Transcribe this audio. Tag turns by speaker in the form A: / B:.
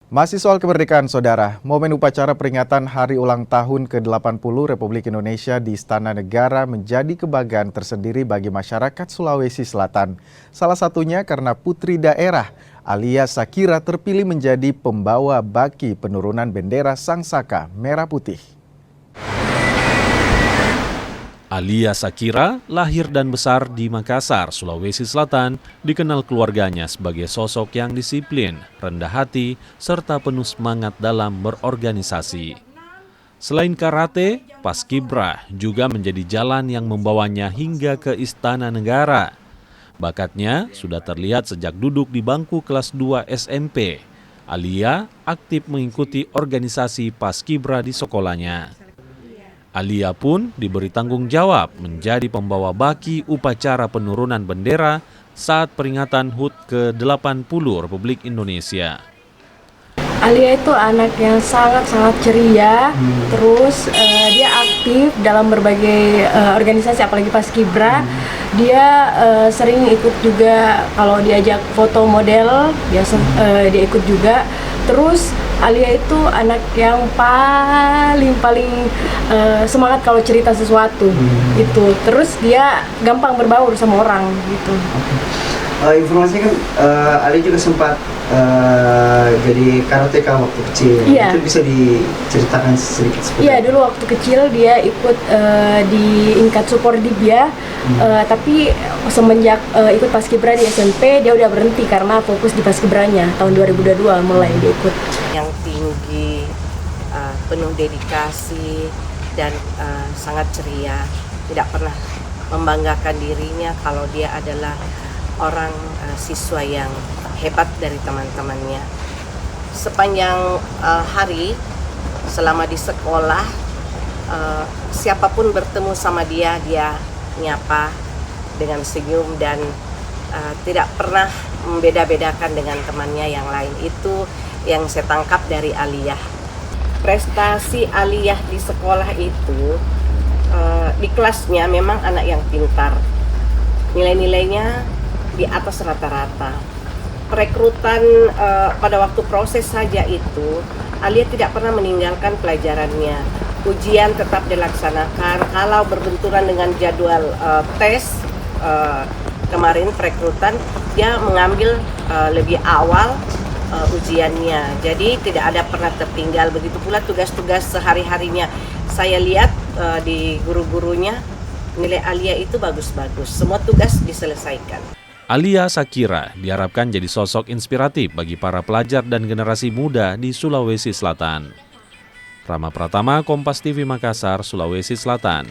A: Masih soal kemerdekaan, Saudara. Momen upacara peringatan Hari Ulang Tahun ke-80 Republik Indonesia di Istana Negara menjadi kebanggaan tersendiri bagi masyarakat Sulawesi Selatan. Salah satunya karena putri daerah, Alia Sakira terpilih menjadi pembawa baki penurunan bendera Sangsaka Merah Putih.
B: Alia Sakira lahir dan besar di Makassar, Sulawesi Selatan, dikenal keluarganya sebagai sosok yang disiplin, rendah hati, serta penuh semangat dalam berorganisasi. Selain karate, paskibra juga menjadi jalan yang membawanya hingga ke Istana Negara. Bakatnya sudah terlihat sejak duduk di bangku kelas 2 SMP. Alia aktif mengikuti organisasi paskibra di sekolahnya. Alia pun diberi tanggung jawab menjadi pembawa baki upacara penurunan bendera saat peringatan HUT ke-80 Republik Indonesia.
C: Alia itu anak yang sangat-sangat ceria, terus dia aktif dalam berbagai organisasi, apalagi paskibra. Dia sering ikut juga kalau diajak foto model, dia ikut juga. Terus Alia itu anak yang paling semangat kalau cerita sesuatu gitu. Terus dia gampang berbaur sama orang gitu.
D: Informasinya kan Alia juga sempat jadi karateka waktu kecil.
C: Iya.
D: Itu bisa diceritakan sedikit seperti
C: Iya, dulu waktu kecil dia ikut di Inkat Supordibya, tapi semenjak ikut paskibra di SMP dia udah berhenti karena fokus di paskibranya. Tahun 2022 mulai dia ikut.
E: Yang tinggi, penuh dedikasi dan sangat ceria, tidak pernah membanggakan dirinya kalau dia adalah orang siswa yang hebat dari teman-temannya. Sepanjang hari selama di sekolah, siapapun bertemu sama dia nyapa dengan senyum dan tidak pernah membeda-bedakan dengan temannya yang lain. Itu yang saya tangkap dari Alia. Prestasi Alia di sekolah itu, di kelasnya memang anak yang pintar. Nilai-nilainya di atas rata-rata. Perekrutan pada waktu proses saja itu, Alia tidak pernah meninggalkan pelajarannya. Ujian tetap dilaksanakan. Kalau berbenturan dengan jadwal tes kemarin perekrutan, dia mengambil lebih awal ujiannya. Jadi tidak ada pernah tertinggal. Begitu pula tugas-tugas sehari-harinya. Saya lihat di guru-gurunya, nilai Alia itu bagus-bagus. Semua tugas diselesaikan.
B: Alia Sakira diharapkan jadi sosok inspiratif bagi para pelajar dan generasi muda di Sulawesi Selatan. Rama Pratama, Kompas TV Makassar, Sulawesi Selatan.